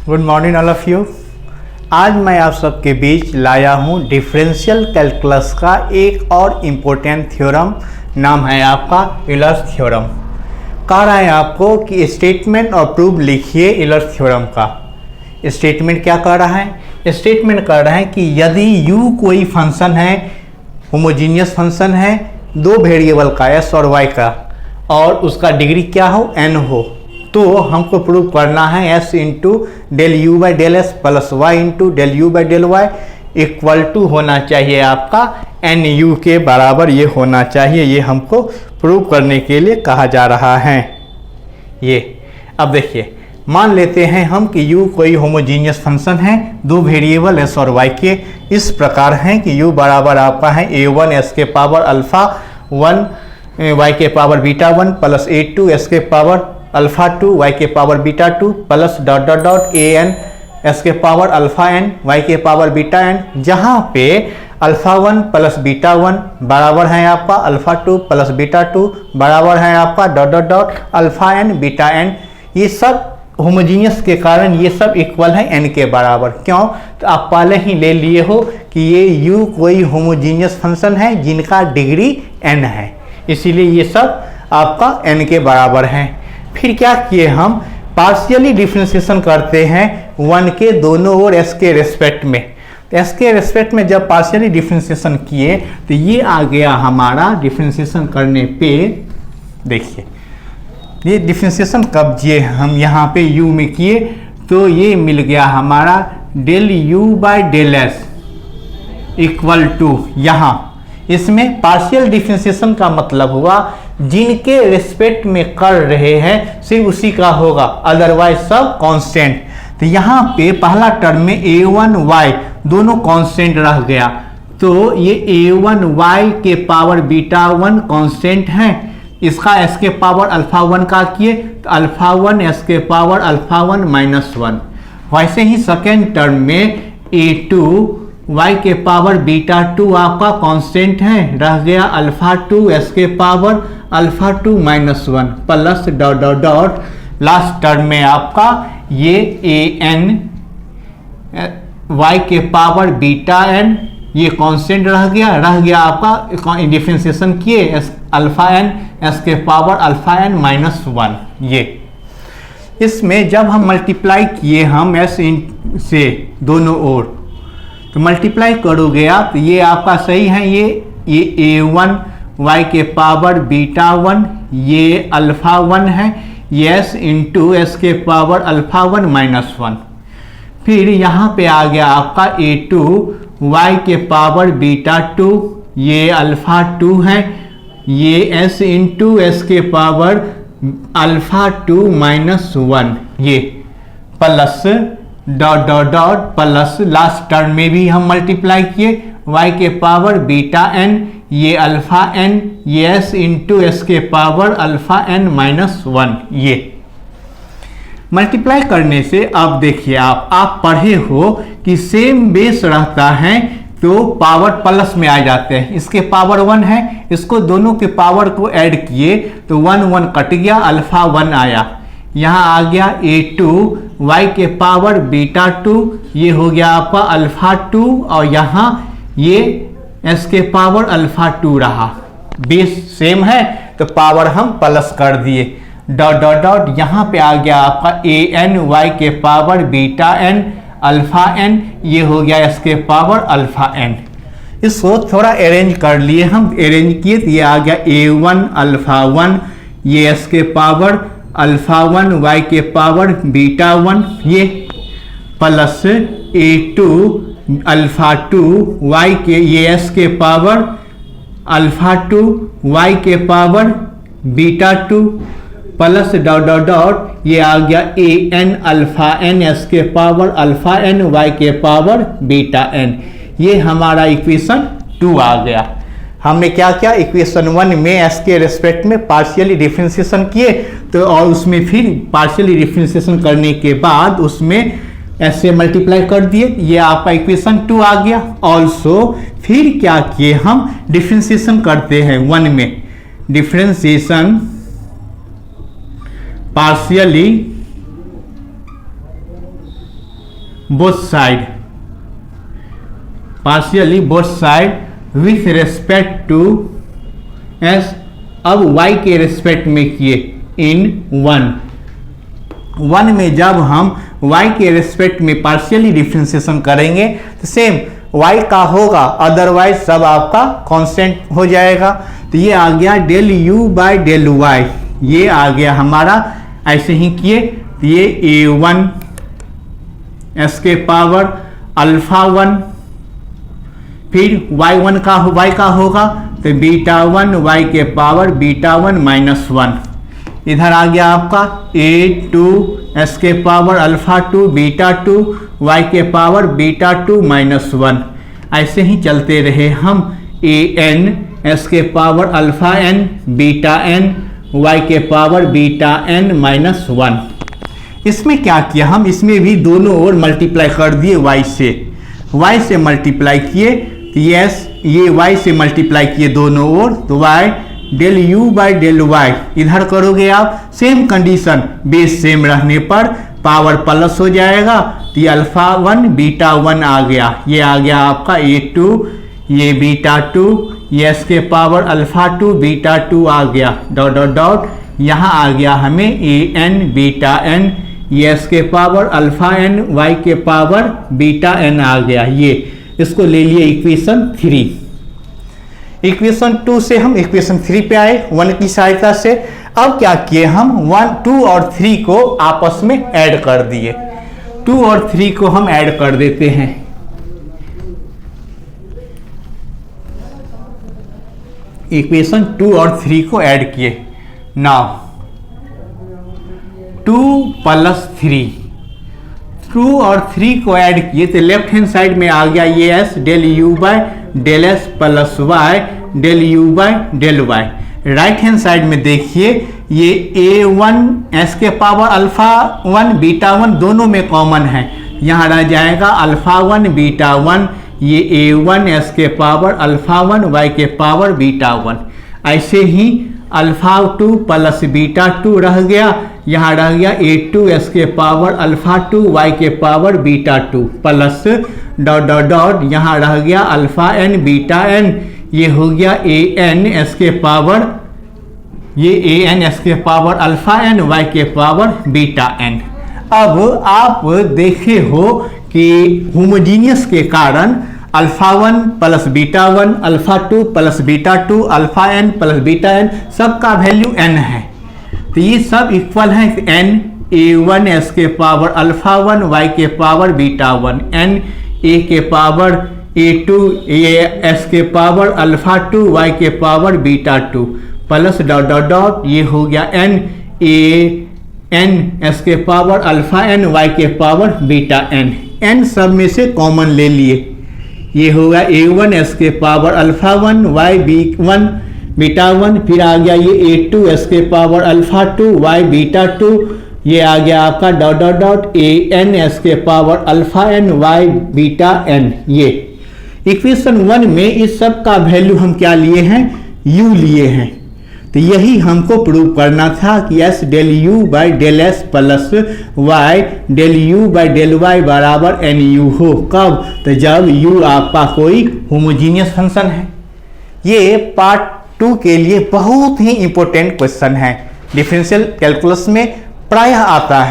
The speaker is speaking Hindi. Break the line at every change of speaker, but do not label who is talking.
Good morning all of you. आज मैं आप सबके बीच लाया हूँ डिफरेंशियल कैलकुलस का एक और इम्पोर्टेंट थ्योरम। नाम है आपका यूलर्स थ्योरम। कह रहा है आपको कि स्टेटमेंट और प्रूफ लिखिए यूलर्स थ्योरम का। स्टेटमेंट क्या कह रहा है? स्टेटमेंट कह रहा है कि यदि u कोई फंक्शन है, होमोजीनियस फंक्शन है, दो वेरिएबल का s और y का, और उसका डिग्री क्या हो, n हो, तो हमको प्रूव करना है s into del u by del s plus y into del u by del y equal to होना चाहिए आपका एन यू के बराबर ये होना चाहिए। ये हमको प्रूव करने के लिए कहा जा रहा है। ये अब देखिए, मान लेते हैं हम कि u कोई होमोजीनियस फंक्शन है, दो वेरिएबल s और y के इस प्रकार हैं कि u बराबर आपका है a1 s के पावर अल्फ़ा 1 y के power beta 1 plus a2 s के पावर अल्फ़ा 2 y के power beta 2 plus dot dot dot a n s के पावर अल्फ़ा n y के पावर बीटा n, जहाँ पे अल्फ़ा 1 प्लस बीटा 1 बराबर है आपका अल्फ़ा 2 प्लस बीटा 2 बराबर है आपका dot dot dot alpha n beta n। ये सब होमोजीनियस के कारण ये सब इक्वल है n के बराबर। क्यों? तो आप पहले ही ले लिए हो कि ये u कोई होमोजीनियस फंक्शन है जिनका डिग्री n है, इसीलिए ये सब आपका n के बराबर है। फिर क्या किए, हम पार्शियली डिफ्रेंशिएशन करते हैं 1 के दोनों ओर s के रेस्पेक्ट में। तो s के रेस्पेक्ट में जब पार्शियली डिफ्रेंशिएशन किए तो ये आ गया हमारा डिफ्रेंशिएशन करने पे। देखिए ये डिफ्रेंशिएशन कब किए हम यहाँ पे u में किए तो ये मिल गया हमारा del u by del S equal to, यहाँ इसमें पार्शियल डिफ्रेंशिएशन का मतलब हुआ जिनके रेस्पेक्ट में कर रहे हैं सिर्फ उसी का होगा, अदरवाइज सब कांस्टेंट। तो यहाँ पे पहला टर्म में a1 y दोनों कांस्टेंट रह गया, तो ये a1 y के पावर बीटा 1 कांस्टेंट है। इसका s के पावर अल्फा 1 का किए तो अल्फा 1 s के पावर अल्फा 1 माइनस 1। वैसे ही सेकेंड टर्म में a2 y के पावर बीटा 2 आपका कांस्टेंट है, रह गया अल्फा 2 s के power alpha 2 minus 1 plus dot dot dot last term में आपका ये a n y के पावर बीटा n ये कांस्टेंट रह गया आपका डिफरेंशिएशन किए अल्फा n s के पावर अल्फा n माइनस 1। ये इसमें जब हम मल्टीप्लाई किए हम s से दोनों ओर तो मल्टीप्लाई करोगे आप तो ये आपका सही है, ये a1 y के पावर बीटा 1 ये अल्फा 1 है, ये s इंटू एस के पावर अल्फा 1 माइनस 1। फिर यहाँ पे आ गया आपका a2 y के पावर बीटा 2 ये अल्फा 2 है, ये s इंटू एस के पावर अल्फा 2 माइनस 1 ये plus dot dot dot plus last term में भी हम मल्टीप्लाई किए y के पावर बीटा n ये अल्फा n ये s इंटू एस के पावर अल्फा n माइनस 1। ये मल्टीप्लाई करने से अब देखिए आप पढ़े हो कि सेम बेस रहता है तो पावर प्लस में आ जाते हैं। इसके पावर 1 है, इसको दोनों के पावर को ऐड किए तो 1 1 कट गया, अल्फा 1 आया। यहाँ आ गया a2 y के पावर बीटा 2 ये हो गया आपका अल्फा 2 और यहाँ ये s के पावर अल्फा 2 रहा। बेस सेम है तो पावर हम प्लस कर दिए, डॉट डॉट डॉट यहाँ पे आ गया आपका a n y के power beta n alpha n ये हो गया s के पावर अल्फा n। इसको थोड़ा अरेंज कर लिए हम, अरेंज किए तो ये आ गया a1 अल्फा 1 ये s के पावर अल्फा 1 y के पावर बीटा 1 ये प्लस a2 अल्फा 2 y के ये s के पावर अल्फा 2 y के power beta 2 plus dot dot dot ये आ गया a n alpha n s के पावर अल्फा n y के पावर बीटा n। ये हमारा इक्वेशन 2 आ गया। हमने क्या किया, इक्वेशन 1 में s के रेस्पेक्ट में पार्शियली डिफरेंशिएशन किए तो और उसमें फिर पार्शियली डिफरेंशिएशन करने के बाद उसमें s से मल्टीप्लाई कर दिए, ये आपका इक्वेशन 2 आ गया। ऑल्सो फिर क्या किए, हम डिफरेंशिएशन करते हैं 1 में, differentiation partially both side, partially both side with respect to s. अब y के रेस्पेक्ट में किए इन 1 में जब हम y के रेस्पेक्ट में पार्शियली डिफ्रेंसिएशन करेंगे तो सेम y का होगा, अदरवाइज सब आपका कांस्टेंट हो जाएगा। तो ये आ गया del u by del y, ये आ गया हमारा। ऐसे ही किए तो ये a1 s के पावर अल्फा 1, फिर y1 का y का होगा तो बीटा 1 y के पावर बीटा 1 माइनस 1। इधर आ गया आपका a2 s के पावर अल्फा 2 बीटा 2 y के पावर बीटा 2 माइनस 1। ऐसे ही चलते रहे हम an s के power alpha n beta n y के पावर बीटा n माइनस 1। इसमें क्या किया हम, इसमें भी दोनों ओर मल्टीप्लाई कर दिए y से मल्टीप्लाई किए तो ये y से मल्टीप्लाई किए दोनों ओर तो y del u by del y। इधर करोगे आप सेम कंडीशन, बेस सेम रहने पर पावर प्लस हो जाएगा तो ये अल्फा 1 बीटा 1 आ गया। ये आ गया आपका a2, ये बीटा 2, ये s के पावर अल्फा 2 बीटा 2 आ गया, डॉट डॉट डॉट। यहाँ आ गया हमें an बीटा n, ये s के पावर अल्फा n y के पावर बीटा n आ गया। ये इसको ले लिए इक्वेशन 3। इक्वेशन 2 से हम इक्वेशन 3 पे आए 1 की सहायता से। अब क्या किए हम 1, 2 और 3 को आपस में ऐड कर दिए। 2 और 3 को हम ऐड कर देते हैं। इक्वेशन 2 और 3 को ऐड किए। नाउ 2 प्लस 3, 2 और 3 को ऐड किए तो लेफ्ट हैंड साइड में आ गया ये s del u by del s plus y del u by del y। Right hand side में देखिए ये a1 s के पावर अल्फा 1 बीटा 1 दोनों में कॉमन है, यहाँ रह जाएगा अल्फा 1 बीटा 1, ये a1 s के पावर अल्फा 1 y के पावर बीटा 1। ऐसे ही अल्फा 2 प्लस बीटा 2 रह गया, यहाँ रह गया a2 s के पावर अल्फा 2 y के power beta 2 plus dot dot dot, यहाँ रह गया अल्फा n बीटा n, ये हो गया an s के पावर, ये an s के पावर अल्फा n y के पावर बीटा n। अब आप देखे हो कि होमोजीनियस के कारण alpha 1 plus beta 1, alpha 2 plus beta 2, alpha n plus beta n, सबका वैल्यू n है। तो ये सब इक्वल है n a1 s के पावर अल्फा 1 y के पावर बीटा 1, n a के पावर a2 s के पावर अल्फा 2 y के power beta 2 plus dot dot dot, ये हो गया n a n s के पावर अल्फा n y के पावर बीटा n। n सब में से कॉमन ले लिए, ये होगा a1 s के power alpha 1 y b1 beta 1, फिर आ गया ये a2 s के पावर अल्फा 2 y बीटा 2, ये आ गया आपका dot dot dot an s के power alpha n y beta n। ये इक्वेशन 1 में इस सब का वैल्यू हम क्या लिए हैं, u लिए हैं। तो यही हमको प्रूव करना था कि s del u by del s plus y del u by del y बराबर nu हो। कब, तो जब u आपका कोई होमोजीनियस फंक्शन है। ये पार्ट 2 के लिए बहुत ही इंपॉर्टेंट क्वेश्चन है, डिफरेंशियल कैलकुलस में प्रायः आता है।